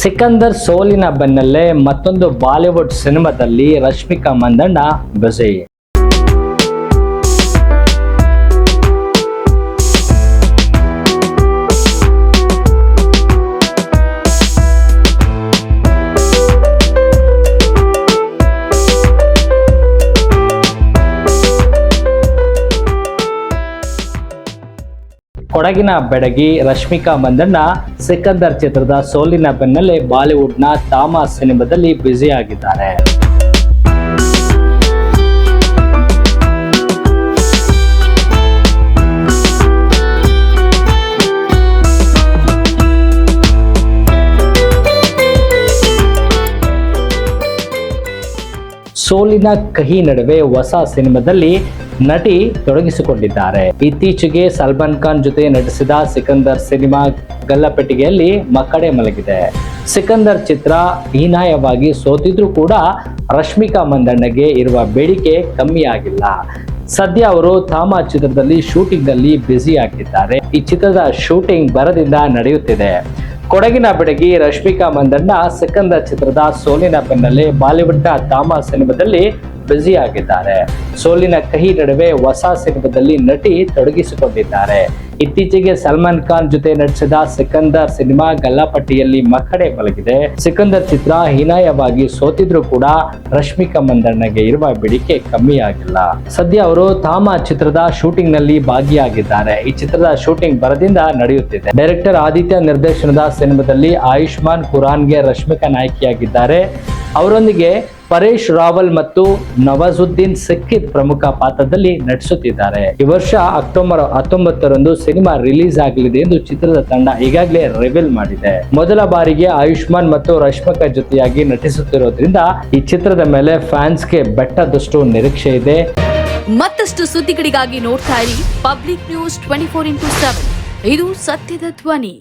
ಸಿಕಂದರ್ ಸೋಲಿನ ಬೆನ್ನಲ್ಲೇ ಮತ್ತೊಂದು ಬಾಲಿವುಡ್ ಸಿನಿಮಾದಲ್ಲಿ ರಶ್ಮಿಕಾ ಮಂದಣ್ಣ ಬ್ಯುಸಿ. ಕೊಡಗಿನ ಬೆಡಗಿ ರಶ್ಮಿಕಾ ಮಂದಣ್ಣ ಸಿಕಂದರ್ ಚಿತ್ರದ ಸೋಲಿನ ಬೆನ್ನಲ್ಲೇ ಬಾಲಿವುಡ್ನ ತಾಮಸ್ ಸಿನಿಮಾದಲ್ಲಿ ಬ್ಯುಸಿ ಆಗಿದ್ದಾರೆ. ಸೋಲಿನ ಕಹಿ ನಡುವೆ ಹೊಸ ಸಿನಿಮಾದಲ್ಲಿ ನಟಿ ತೊಡಗಿಸಿಕೊಂಡಿದ್ದಾರೆ. ಇತ್ತೀಚೆಗೆ ಸಲ್ಮಾನ್ ಖಾನ್ ಜೊತೆ ನಟಿಸಿದ ಸಿಕಂದರ್ ಸಿನಿಮಾ ಗಲ್ಲಪೆಟ್ಟಿಗೆಯಲ್ಲಿ ಮಕ್ಕಳೇ ಮಲಗಿದೆ. ಸಿಕಂದರ್ ಚಿತ್ರ ಹೀನಾಯವಾಗಿ ಸೋತಿದ್ರೂ ಕೂಡ ರಶ್ಮಿಕಾ ಮಂದಣ್ಣಗೆ ಇರುವ ಬೇಡಿಕೆ ಕಮ್ಮಿ ಆಗಿಲ್ಲ. ಸದ್ಯ ಅವರು ತಾಮ ಚಿತ್ರದಲ್ಲಿ ಶೂಟಿಂಗ್ ನಲ್ಲಿ ಬ್ಯುಸಿ ಆಗಿದ್ದಾರೆ. ಈ ಚಿತ್ರದ ಶೂಟಿಂಗ್ ಭರದಿಂದ ನಡೆಯುತ್ತಿದೆ. ಕೊಡಗಿನ ಬೆಡಗಿ ರಶ್ಮಿಕಾ ಮಂದಣ್ಣ ಸಿಕಂದರ್ ಚಿತ್ರದ ಸೋಲಿನ ಬೆನ್ನಲ್ಲೇ ಬಾಲಿವುಡ್ನ ತಾಮ ಸಿನಿಮಾದಲ್ಲಿ ಬ್ಯುಸಿ ಆಗಿದ್ದಾರೆ. ಸೋಲಿನ ಕಹಿ ನಡುವೆ ಹೊಸ ಸಿನಿಮಾದಲ್ಲಿ ನಟಿ ತೊಡಗಿಸಿಕೊಂಡಿದ್ದಾರೆ. ಇತ್ತೀಚೆಗೆ ಸಲ್ಮಾನ್ ಖಾನ್ ಜೊತೆ ನಟಿಸಿದ ಸಿಕಂದರ್ ಸಿನಿಮಾ ಗಲ್ಲಾಪಟ್ಟಿಯಲ್ಲಿ ಮಕ್ಕಳೇ ಮಲಗಿದೆ. ಸಿಕಂದರ್ ಚಿತ್ರ ಹೀನಾಯವಾಗಿ ಸೋತಿದ್ರು ಕೂಡ ರಶ್ಮಿಕಾ ಮಂದಣ್ಣಗೆ ಇರುವ ಬೇಡಿಕೆ ಕಮ್ಮಿ ಆಗಿಲ್ಲ. ಸದ್ಯ ಅವರು ತಾಮ ಚಿತ್ರದ ಶೂಟಿಂಗ್ ನಲ್ಲಿ ಭಾಗಿಯಾಗಿದ್ದಾರೆ. ಈ ಚಿತ್ರದ ಶೂಟಿಂಗ್ ಭರದಿಂದ ನಡೆಯುತ್ತಿದೆ. ಡೈರೆಕ್ಟರ್ ಆದಿತ್ಯ ನಿರ್ದೇಶನದ ಸಿನಿಮಾದಲ್ಲಿ ಆಯುಷ್ಮಾನ್ ಖುರಾನ್ಗೆ ರಶ್ಮಿಕಾ ನಾಯಕಿಯಾಗಿದ್ದಾರೆ. ಅವರೊಂದಿಗೆ ಪರೇಶ್ ರಾವಲ್ ಮತ್ತು ನವಾಜುದ್ದೀನ್ ಸಿಕ್ಕಿದ್ ಪ್ರಮುಖ ಪಾತ್ರದಲ್ಲಿ ನಟಿಸುತ್ತಿದ್ದಾರೆ. ಈ ವರ್ಷ ಅಕ್ಟೋಬರ್ 19ರಂದು ಸಿನಿಮಾ ರಿಲೀಸ್ ಆಗಲಿದೆ ಎಂದು ಚಿತ್ರದ ತಂಡ ಈಗಾಗಲೇ ರಿವೀಲ್ ಮಾಡಿದೆ. ಮೊದಲ ಬಾರಿಗೆ ಆಯುಷ್ಮಾನ್ ಮತ್ತು ರಶ್ಮಿಕಾ ಜೊತೆಯಾಗಿ ನಟಿಸುತ್ತಿರೋದ್ರಿಂದ ಈ ಚಿತ್ರದ ಮೇಲೆ ಫ್ಯಾನ್ಸ್ಗೆ ಬೆಟ್ಟದಷ್ಟು ನಿರೀಕ್ಷೆ ಇದೆ. ಮತ್ತಷ್ಟು ಸುದ್ದಿಗಳಿಗಾಗಿ ನೋಡ್ತಾ ಇರಿ ಪಬ್ಲಿಕ್ ನ್ಯೂಸ್ 24x7. ಇದು ಸತ್ಯದ ಧ್ವನಿ.